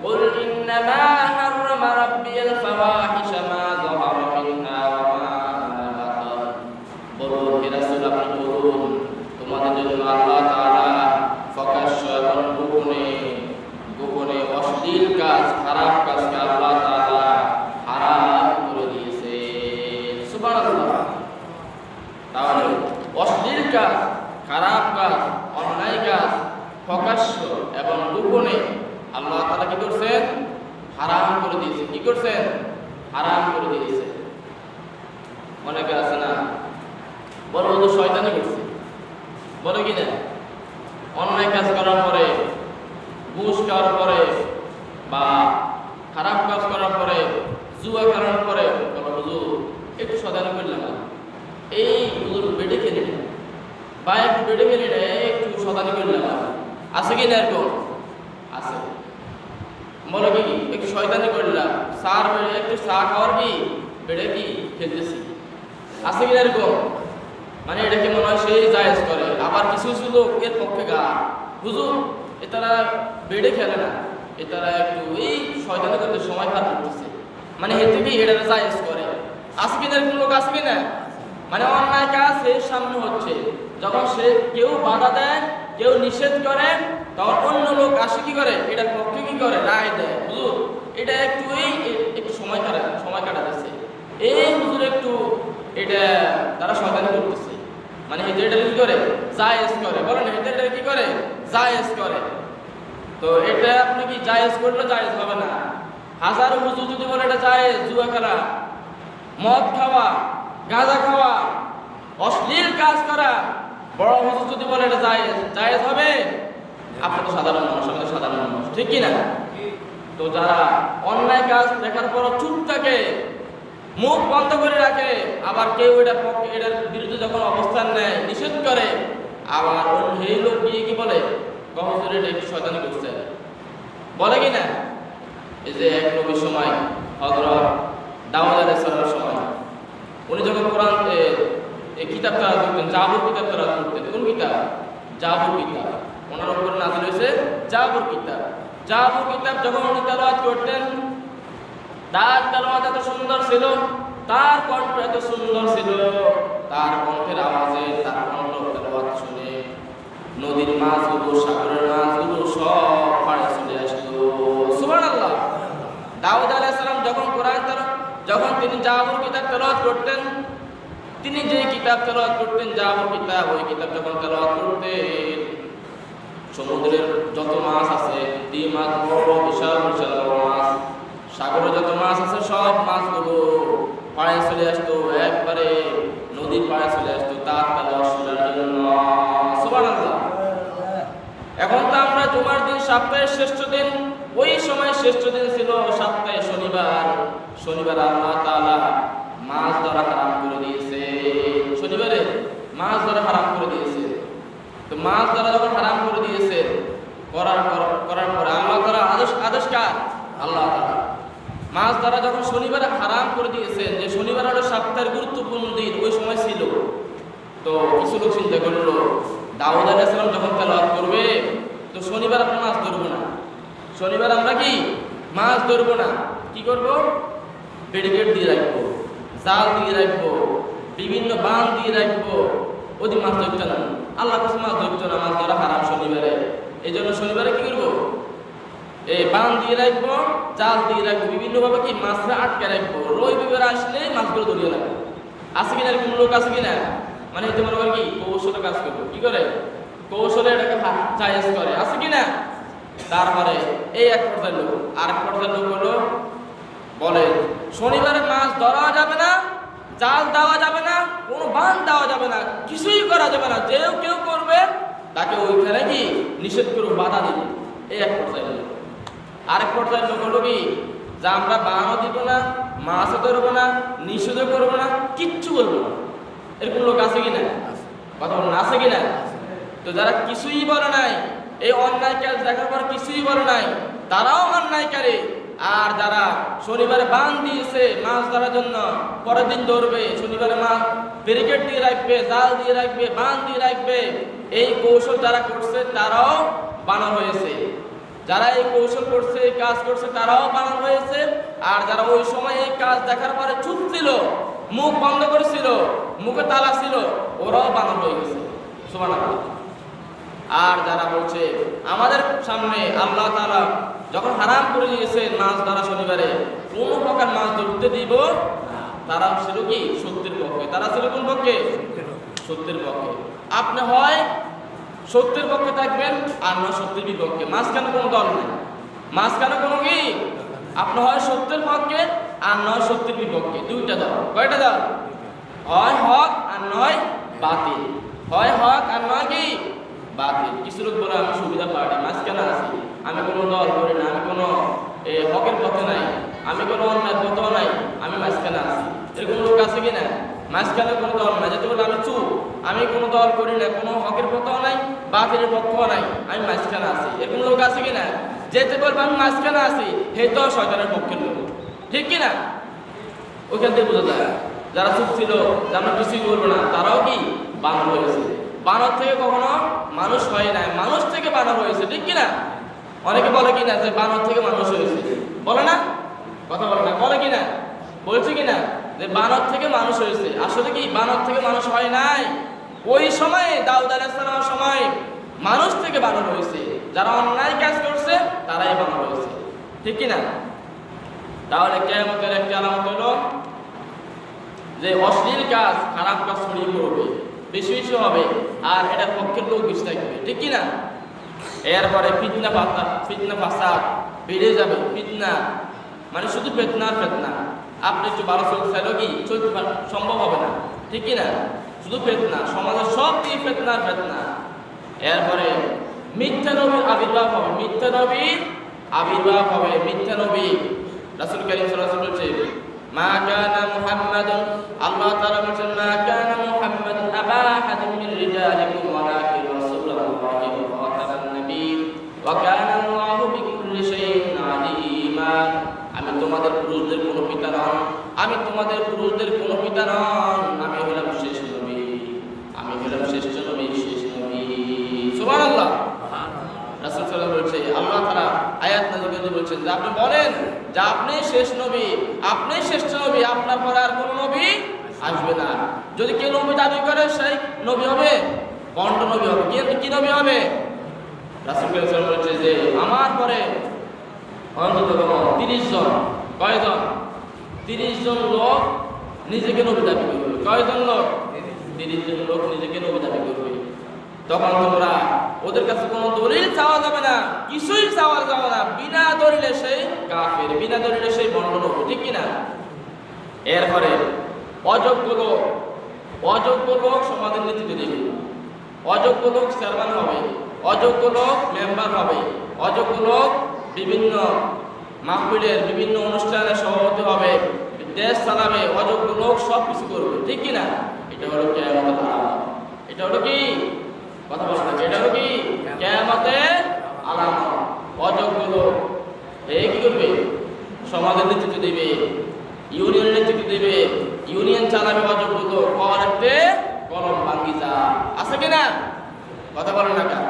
قل إنما حرم ربي الفواحش ما ظهر منها وما بطن বলুন হে রাসূল আপনি বলুন তোমাদের জন্য আল্লাহ তাআলা প্রকাশ্য এবং গোপনে অশ্লীল কাজ খারাপ কাজকে আল্লাহ তাআলা হারাম করে দিয়েছে সুবহানাল্লাহ। তাহলে অশ্লীল কাজ, খারাপ কাজ, অন্যায় কাজ প্রকাশ্য এবং গোপনে আল্লাহ তাআলা কি করছেন? হারাম করে দিয়েছে। কি করছেন? হারাম করে দিয়েছে। অনেকে আছে না বড় বড় শয়তানি করছে, বলে কি না অন্যায় কাজ করার পরে, ঘুষ খাওয়ার পরে বা খারাপ কাজ করার পরে, জুয়া খেলার পরে বলো হুজুর একটু শয়তানি করলাম, এই হুজুর বেডে খেলি না বা একটু বেডে খেলি না, একটু শয়তানি করলাম। আছে কি না এরকম? আছে। বলো কি একটু শয়তানি করলাম, সার বেড়ে একটু চা খাওয়ার কি বেড়ে কি খেলতেছি। আছে কি না এরকম? মানে এটা কি মনে হয় সেই জায়েজ করে। আবার কিছু কিছু লোক এর পক্ষে গা হুজুর এতারা বেড়ে খেলে না, এতারা একটু এই শয়তানি করতে সময় পার করতেছে, মানে এর থেকে এটা জায়েজ করে। আছে কি না এরকম লোক? আছে কি না? মানে অন্যায় কাজ এর সামনে হচ্ছে, যখন সে কেউ বাধা দেয়, কেউ নিষেধ করে, তখন অন্য লোক আসে কি করে এটার পক্ষে কি করে রায় দেয়, হুজুর এটা একটু একটু সময় কাটাতেছে, এই হুজুর একটু এটা তারা শয়তানি করতেছে, মানে এটা কি করে জায়েজ করে। বলেন এটা কি করে? জায়েজ করে। তো এটা আপনি কি জায়েজ করলে জায়েজ হবে না। হাজার হুজুর যদি বলে এটা জায়েজ, জুয়া খেলা, মদ খাওয়া, গাঁজা খাওয়া, অশ্লীল কাজ করা, বড় হুজুর যদি বলে এটা জায়েজ হবে? আপনি তো সাধারণ মানুষ, আমি তো সাধারণ মানুষ, ঠিক কি না? তো যারা অন্যায় কাজ দেখার পর চুপ থাকে, মুখ বন্ধ করে রাখে, আবার কেউ এটার পক্ষে এটার বিরুদ্ধে যখন অবস্থান নেয়, নিষেধ করে, আবার এই লোক গিয়ে কি বলে হুজুর এটা একটু শয়তানি করছে, বলে কি না? এই যে এক নবীর সময় হযরত দাউদ আলাইহিস সালামের সময় উনি যখন কোরআন এই কিতাব তেলাওয়াত করতেন, জাবুর কিতাব তেলাওয়াত করতেন। কোন কিতাব? জাবুর কিতাব। ওনার উপর নাযিল হয়েছে জাবুর কিতাব। জাবুর কিতাব যখন উনি তেলাওয়াত করতেন, তার তেলাওয়াত এত সুন্দর ছিল, তার কণ্ঠ এত সুন্দর ছিল, তার কণ্ঠের আওয়াজে, তার কণ্ঠ তেলাওয়াত শুনে নদীর মাছগুলো, সাগরের মাছগুলো সব পাড়ে চলে আসতো। সুবহানাল্লাহ। দাউদ আলাইহিস সালাম যখন তিনি জাবুর কিতাব তেলাওয়াত করতেন, তিনি যে কিতাব তেলাওয়াত করতেন জাবুর কিতাব, ওই কিতাব যখন তেলাওয়াত করতেন, সমুদ্রের যত মাছ আছে, নদী মাছ, বড় বিশাল বিশাল মাছ, সাগরে যত মাছ আছে, সব মাছগুলো পাড়ে চলে আসতো, একবারে নদীর পাড়ে চলে আসতো তার তেলাওয়াত শোনার জন্য। সুবহানাল্লাহ। এখন তো আমরা জুমার দিন সপ্তাহের শ্রেষ্ঠ দিন, ওই সময় শ্রেষ্ঠ দিন ছিল সপ্তাহে শনিবার। শনিবার আল্লাহ তাআলা মাছ ধরা হারাম করে দিয়েছে। শনিবারে মাছ ধরা হারাম করে দিয়েছে। তো মাছ ধরা যখন হারাম করে দিয়েছে, করার পরে আল্লাহ তাআলা আদেশ কার? আল্লাহ তাআলা। মাছ ধরা যখন শনিবারে হারাম করে দিয়েছেন, যে শনিবার হলো সপ্তাহের গুরুত্বপূর্ণ দিন, ওই সময় ছিল, তো কিছু লোক চিন্তা করলো দাউদ আলাইহিস সালাম যখন তেলাওয়াত করবে, তো শনিবার আমরা মাছ ধরবো না, শনিবার আমরা কি মাছ ধরবো না, কি করব? ব্যারিকেড দিয়ে রাখবো, জাল দিয়ে রাখবো, বিভিন্ন বাঁধ দিয়ে রাখবো, ওই মাছ ধরতো না। আল্লাহ কাছে মাছ ধরতো না, মাছ ধরা হারাম শনিবারে। এই জন্য শনিবারে কি করবো? এই বাঁধ দিয়ে রাখবো, জাল দিয়ে রাখবো, বিভিন্নভাবে কি মাছরা আটকে রাখবো, রবিবার আসলে মাছগুলো ধরিয়ে রাখবো। আছে কিনা এরকম লোক? আছে কিনা? মানে তোমার কি কৌশলে কাজ করবো, কি করে কৌশলে এটাকে জায়েজ করে, আছে কিনা? তারপরে এই এক পর্যায়ের লোক, আরেক পর্যায়ের লোক হলো বলে শনিবারে মাছ ধরা যাবে না, জাল দেওয়া যাবে না, কোনো বাঁধ দেওয়া যাবে না, কিছুই করা যাবে না, যে কেউ করবে তাকে ওইখানে কি নিষেধ করবো, বাধা দিবে। এই এক পর্যায়ের লোক। আরেক পর্যায়ের লোক হলো কি, যা আমরা বাঁধও দিব না, মাছও ধরবো না, নিষেধও করবো না, কিচ্ছু করবো না। এরকম লোক আছে কিনা? কথা বলুন, আছে কিনা? তো যারা কিছুই বলে নাই, এই অন্যায় কাজ দেখার পর কিছুই বলে নাই, তারাও অন্যায়কারী। আর যারা শনিবারে বাঁধ দিয়েছে মাছ ধরার জন্য, পরের দিন ধরবে, শনিবারে মাছ ব্যারিকেড দিয়ে রাখবে, জাল দিয়ে রাখবে, বাঁধ দিয়ে রাখবে, এই কৌশল যারা করছে তারাও বানানো হয়েছে। যারা এই কৌশল করছে, এই কাজ করছে, তারাও বানর হয়েছে। আর যারা ওই সময় এই কাজ দেখার পরে চুপ ছিল, মুখ বন্ধ করেছিল, মুখে তালা ছিল, ওরাও বানর হয়ে গেছে। সুবহানাল্লাহ। আর যারা বলছে আমাদের সামনে আল্লাহ তাআলা যখন হারাম করে দিয়েছে মাছ ধরা শনিবারে, কোনো প্রকার মাছ ধরতে দিব না, তারা ছিল কি সত্যের পক্ষে। তারা ছিল কোন পক্ষে? সত্যের পক্ষে। আপনি হয় সত্যের পক্ষে থাকবেন আর নয় সত্যের বিপক্ষে, মাঝখানে কোনো দল নেই। মাঝখানে কোনো কি, আপনি হয় সত্যের পক্ষে আর নয় সত্যের বিপক্ষে, দুইটা দল। কয়টা দল? হয় হক আর নয় বাতিল। হয় হক আর নয় কি বাতিল। কিছু লোক বলে আমি সুবিধা পার্টি, মাঝখানে আছি, আমি কোনো দল করি না, আমি কোনো হকের পথে নাই, আমি কোনো অন্যায়ের পথেও নাই, আমি মাঝখানে আছি। এরকম লোক আছে কি না? মাঝখানে কোনো দল নাই, যেতে বলে আমি চুপ, আমি কোনো দল করি না, কোনো হকের পথেও নাই, বাতিলের পক্ষও নাই, আমি মাঝখানে আছি। এরকম লোক আছে কি না? যেতে বলবো আমি মাঝখানে আছি, হে তো শয়তানের পক্ষের লোক, ঠিক কি না? ওইখান থেকে বোঝা যায় যারা চুপ ছিল যে আমরা কিছুই করবো না, তারাও কি বানর হয়েছে। বানর থেকে কখনো মানুষ হয় নাই, মানুষ থেকে বানর হয়েছে, ঠিক কি না? অনেকে বলে কি না যে বানর থেকে মানুষ হয়েছে, বলে না? কথা বলে না, বলে কি না? বলছে কি না যে বানর থেকে মানুষ হয়েছে? আসলে কি বানর থেকে মানুষ হয় নাই। ওই সময়ে দাউদ আলাইহিস সালামের সময় মানুষ থেকে বানর হয়েছে। যারা অন্যায় কাজ করছে তারাই বানর হয়েছে, ঠিক কি না? তাহলে কিয়ামতের একটা আলামত হলো যে অশ্লীল কাজ, খারাপ কাজ ছড়িয়ে পড়বে, বেশি বেশি হবে, আর এটার পক্ষের লোক বেশি থাকবে, ঠিক কি না? এরপরে ফিতনা ফাসাদ বেড়ে যাবে। ফিতনা মানে শুধু ফিতনা। আপনি একটু ভালো চলতে চাইলেও কি চলতে সম্ভব হবে না, ঠিক কি না? শুধু ফিতনা, সমাজের সব দিকে ফিতনা। এরপরে মিথ্যা নবীর আবির্ভাব হবে, মিথ্যা নবী। রাসূল কারীম সাল্লাল্লাহু আলাইহি ওয়াসাল্লাম বলেছেন মা কানা মুহাম্মাদুন, আল্লাহ তাআলা বলেছেন মা কানা মুহাম্মাদুন আবা আহাদিন মিন রিজালিকুম ওয়ালাকিন রাসূলুল্লাহি ওয়া খাতামান নাবিয়্যিন ওয়া কানা আল্লাহু বিকুল্লি শাইইন আলীমা। আমি তোমাদের পুরুষদের কোনো পিতা নন, আমি হলাম শেষ নবী, শেষ নবী। সুবহানাল্লাহ। রাসূল সাল্লাল্লাহু আলাইহি ওয়াসাল্লাম বলছে, আল্লাহ তাআলা আয়াত নাযিল করে বলছেন যে আপনি বলেন যে আপনি শেষ নবী, আপনার পরে আর কোনো নবী আসবে না। যদি কেউ নবী দাবি করে সেই নবী হবে ভণ্ড নবী হবে। কি নবী হবে? রাসূল সাল্লাল্লাহু আলাইহি ওয়াসাল্লাম বলছে যে আমার পরে অন্তত 30 জন, কয়জন? 30 জন লোক নিজেকে নবী দাবি করবে। কয়জন লোক? 30 জন লোক নিজেকে নবী দাবি করবে। তখন তোমরা ওদের কাছে কোনো দলিল চাওয়া যাবে না, কিছুই চাওয়া যাবে না, বিনা দলিলে সেই কাফের, বিনা দলিলে সেই ভণ্ড নবী, ঠিক কিনা? এরপরে অযোগ্য লোক সমাজের নেতৃত্ব দেবে, অযোগ্য লোক চেয়ারম্যান হবে, অযোগ্য লোক মেম্বার হবে, অযোগ্য লোক বিভিন্ন মাহফিলের বিভিন্ন অনুষ্ঠানে সভাপতি হবে, দেশ চালাবে, অযোগ্য লোক সব কিছু করবে, ঠিক কিনা? এটা হলো কিয়ামতের আলামত। এটা হলো কি? কথা বলতে হবে। এটা হলো কি? কিয়ামতের আলামত। অযোগ্য লোক কি করবে? সমাজের নেতৃত্ব দেবে, ইউনিয়নের নেতৃত্ব দেবে, ইউনিয়ন চালাবে অযোগ্য লোক। কলেক্টে কলম ভাঙ্গি যায়, আছে কিনা? কথা বলেন না কেন?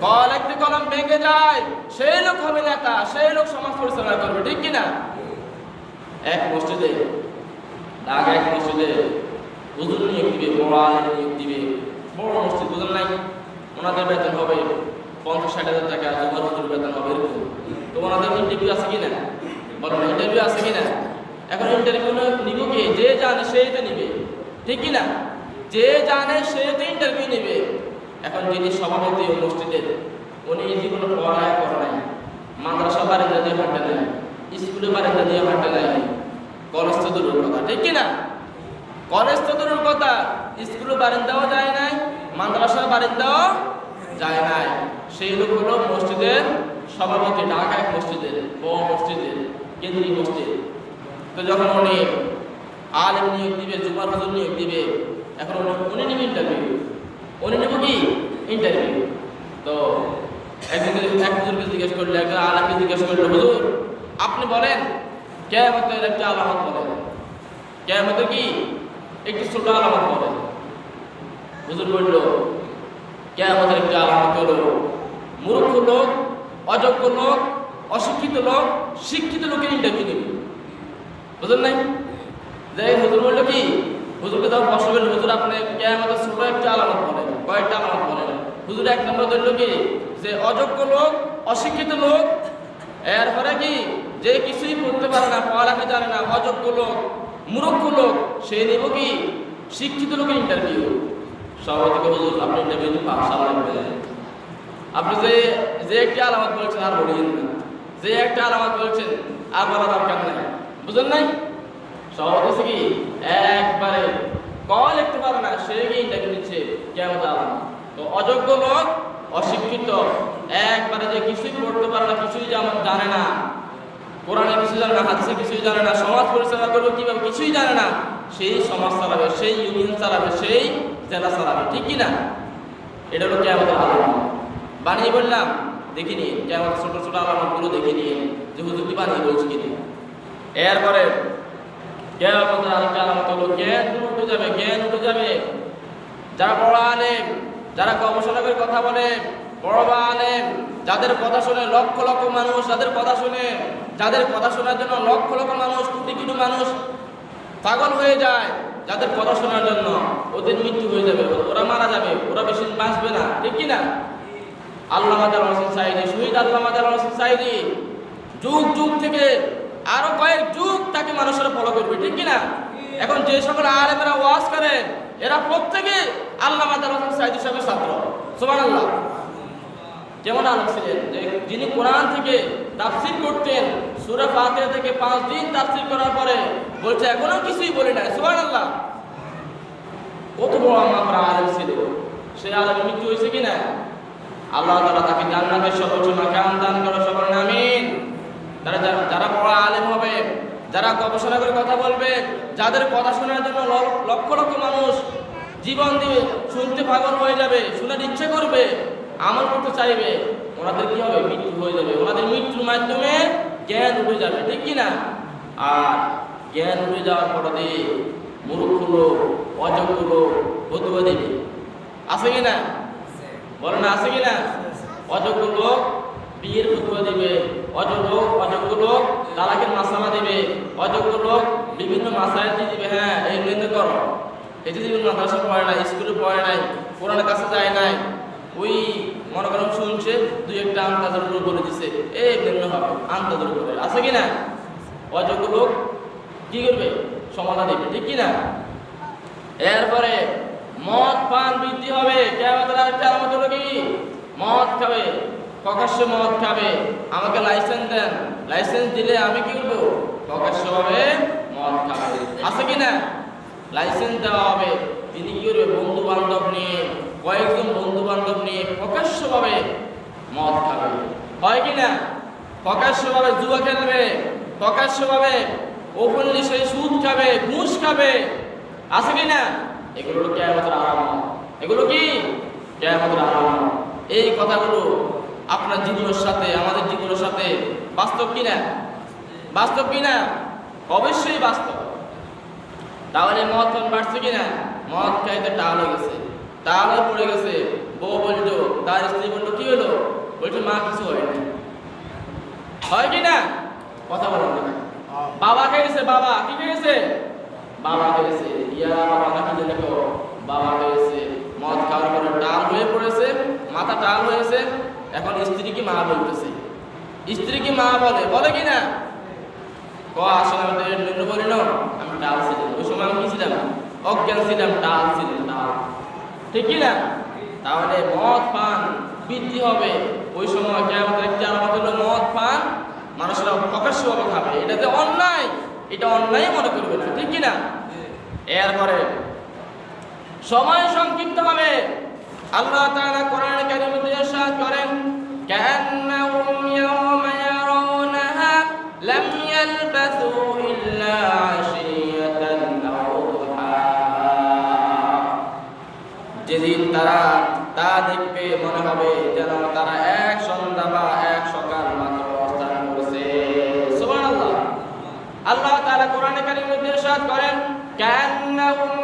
কলেক্টে কলম ভেঙে যায়, সেই লোক হবে নেতা, সেই লোক সমাজ পরিচালনা করবে, ঠিক কিনা? এক মসজিদে হুজুর নিয়োগ দিবে, বড় আলেম নিয়োগ দিবে, বড় মসজিদ, বুঝলেন নাই? ওনাদের বেতন হবে 50-60 হাজার টাকা, জুমার হুজুর বেতন হবে এরকম। তো ওনাদের ইন্টারভিউ আছে কিনা? বলেন, ইন্টারভিউ আছে কিনা? এখন ইন্টারভিউ নিব কে? যে জানে সেই তো নিবে, ঠিক কিনা? যে জানে সে তো ইন্টারভিউ নিবে। এখন যিনি সভাপতি ও মসজিদের, উনি জীবনে পড়ায় করে নাই, মাদ্রাসা বারান্দা দিয়ে হাঁটে নাই, স্কুলে বারান্দা দিয়ে হাঁটে নাই, কলেজ তো দূরের কথা, ঠিক কিনা? কলেজ তো দূরের কথা, স্কুলে বারান্দাও যায় নাই, মাদ্রাসা বারান্দাও যায় নাই। সেই লোক হলো মসজিদের সভাপতি, ঢাকায় মসজিদের, বড় মসজিদের, কেন্দ্রীয় মসজিদ। তো যখন উনি আলেম নিয়োগ দিবে, জুমার হুজুর নিয়োগ দিবে, এখন উনি নিবে ইন্টারভিউ, উনি নেব কি ইন্টারভিউ। তো এক হুজুরকে জিজ্ঞেস করলে, একজন আলেমকে জিজ্ঞেস করলো, হুজুর আপনি বলেন কিয়ামতের একটা আলামত বলেন, কিয়ামতের কি একটি ছোট আলামত বলেন। হুজুর বলল কিয়ামতের একটা আলামত হলো মূর্খ লোক অযোগ্য লোক, অশিক্ষিত লোক, শিক্ষিত লোকের ইন্টারভিউ নেবে। বুঝলেন নাই? যে হুজুর বলল কি, হুজুরকে যখন প্রশ্ন করলেন, হুজুর আপনি কিয়ামতের ছোট একটা আলামত বলেন, কয়েকটা আলামত বলেন। হুজুর এক নম্বর ধরল কি, যে অযোগ্য লোক, অশিক্ষিত লোক, এরপরে কি যে কিছুই পড়তে পারে না, পড়ালেখা জানে না, অযোগ্য লোক, মূর্খ লোক, সে নেব কি শিক্ষিত লোকের ইন্টারভিউ। সবাই থেকে হুজুর আপনি ইন্টারভিউ পাস লাগবে। আপনি যে একটি আলামত বলছেন আর বলিয়েন না, যে একটা আলামত বলছেন আর বলার দরকার নাই। বুঝলেন নাই? সবাই হচ্ছে কি একবারে কল লিখতে পারে না, সে কি ইন্টারভিউ নিচ্ছে কিয়ামতের আলামত। তো অযোগ্য লোক, অশিক্ষিত, একবারে যে কিছুই পড়তে পারে না, কিছুই জানে না, কোরআনে কিছু জানে না, হাদিসে কিছুই জানে না, সমাজ পরিচালনা করবে কিভাবে কিছুই জানে না, সেই সমাজ চালাবে, সেই ইউনিয়ন চালাবে, সেই জেলা চালাবে। ঠিক কিনা? এটা হলো কিয়ামতের আলামত। বানিয়ে বললাম, দেখে নিন কিয়ামতের ছোট ছোট আলামতগুলো দেখে নিন যে হুজুর কি বানিয়ে বলছি কিনা। এরপরে কিয়ামতের আরেকটা আলামত হলো জ্ঞান উঠে যাবে, জ্ঞান উঠে যাবে। যারা বড় আলেম, যারা গবেষণা করে কথা বলে, বড় আলেম, যাদের কথা শুনে লক্ষ লক্ষ মানুষ, যাদের কথা শোনার জন্য লক্ষ লক্ষ মানুষ, কোটি কোটি মানুষ পাগল হয়ে যায়, যাদের কথা শোনার জন্য, ওদের মৃত্যু হয়ে যাবে, ওরা মারা যাবে, ওরা বেশি বাঁচবে না। ঠিক কিনা? আল্লামা জালাল হোসেন সাঈদী, শহীদ আল্লামা জালাল হোসেন সাঈদী, যুগ যুগ থেকে আরো কয়েক যুগ তাকে মানুষেরা ফলো করবে। ঠিক কিনা? এখন যে সকল আলেমেরা ওয়াজ করে, এরা প্রত্যেকে আল্লামা জালাল হোসেন সাঈদী সাহেবের ছাত্র। সুবহানাল্লাহ। যেমন আলেম ছিলেন, যিনি কোরআন থেকে তাফসীর করতেন, সূরা ফাতিহা থেকে 5 দিন তাফসীর করার পরে বলছে এখনো কিছুই বলি না। সুবহানাল্লাহ। কত বড় আমরা আলেম ছিল, সেই আলেমের মৃত্যু হয়েছে কিনা? আল্লাহ তাআলা তাকে জান্নাতের সর্বোচ্চ মাকাম দান করে, সবার আমিন। যারা বড় আলেম হবে, যারা গবেষণা করে কথা বলবে, যাদের কথা শোনার জন্য লক্ষ লক্ষ মানুষ জীবন দিয়ে শুনতে পাগল হয়ে যাবে, শোনার ইচ্ছে করবে, আমল করতে চাইবে, ওনাদের কি হবে? মৃত্যু হয়ে যাবে। ওনাদের মৃত্যুর মাধ্যমে জ্ঞান উঠে যাবে। ঠিক কিনা? আর জ্ঞান উঠে যাওয়ার পরে মূর্খ লোক, অযোগ্য লোক ফতোয়া দেবে। আছে কিনা? বলেন আছে কিনা? অযোগ্য লোক বিয়ের ফতোয়া দিবে, অযোগ্য লোক তালাকের মাসালা দিবে, অযোগ্য লোক বিভিন্ন মাসাইল দিবে। হ্যাঁ, এই নির্ণয় করো, এই যে মাদ্রাসা পড়ে নাই, স্কুলে পড়ে নাই, কোরআনের কাছে যায় নাই, ওই মনে করেন শুনছে, দুই একটা আন্তাজের উপর বলে দিছে, এই নির্ণয় হবে আন্তাজের উপরে। আছে কিনা? অযোগ্য লোক কি করবে? সমাধান দিবে। ঠিক কিনা? এরপরে মদ পান বৃদ্ধি হবে। কিয়ামতের আরেকটা আলামত হলো কি? মদ খাবে, প্রকাশ্যে মদ খাবে। আমাকে লাইসেন্স দেন, লাইসেন্স দিলে আমি কি করবো? প্রকাশ্যভাবে মদ খাবে। আছে কিনা? লাইসেন্স দেওয়া হবে, তিনি কি করবে? বন্ধু বান্ধব নিয়ে, কয়েকজন বন্ধু বান্ধব নিয়ে প্রকাশ্যভাবে মদ খাবে। হয় কিনা? প্রকাশ্যভাবে জুয়া খেলবে, প্রকাশ্যভাবে ওপেনলি সেই সুদ খাবে, ঘুষ খাবে। আছে কিনা? এগুলো হলো কিয়ামতের আলামত। এগুলো কি? কিয়ামতের আলামত। এই কথাগুলো আপনার জীবনের সাথে, আমাদের জীবনের সাথে বাস্তব কিনা? বাস্তব কিনা? অবশ্যই বাস্তব। তাহলে মদ পান বাড়ছে কিনা? মদ খাইতে টাল হয়ে গেছে, টাল হয়ে পড়ে গেছে। বউ বলতো, তার স্ত্রী বলতো কি হলো? বলছে মা কিছু হয় না। হয় কিনা? কথা বলো না। বাবা খেয়েছে, বাবা কি খেয়েছে? বাবা খেয়েছে, ইয়া বাবা নাকি যে দেখো বাবা খেয়েছে। মদ খাওয়ার পরে টাল হয়ে পড়েছে, মাথা টাল হয়েছে। এখন স্ত্রী কি মা বলতেছে, স্ত্রী কি মা বলে, বলে কিনা? আসলে আমি তো বলি না, আমি টাল ছিলাম ওই সময়, আমি কি ছিলাম? অজ্ঞান ছিলাম, টাল ছিলাম, টাল। ঠিক কিনা? তাহলে মদ পান বৃদ্ধি হবে ওই সময়। কিয়ামতের একটি আলামত হলো মদ পান মানুষরা প্রকাশ্যভাবে খাবে। এটা যে অন্যায়, এটা অন্যায় মনে করবে না। ঠিক কিনা? এরপরে সময় সংক্ষিপ্ত হবে। আল্লাহ তাআলা কোরআনে কারীমে ইরশাদ করেন, কান্নাহুম ইয়াওমা ইয়ারাউনাহা লাম ইয়ালবাসু ইল্লা আশিয়াতান আও দুহাহা। যেদিন তারা তা দেখবে মনে হবে যেন তারা এক সন্ধ্যা বা এক সকাল মাত্র অবস্থান করেছে। সুবহানাল্লাহ। আল্লাহ তাআলা কোরআনে কারীমে ইরশাদ করেন, কান্নাহুম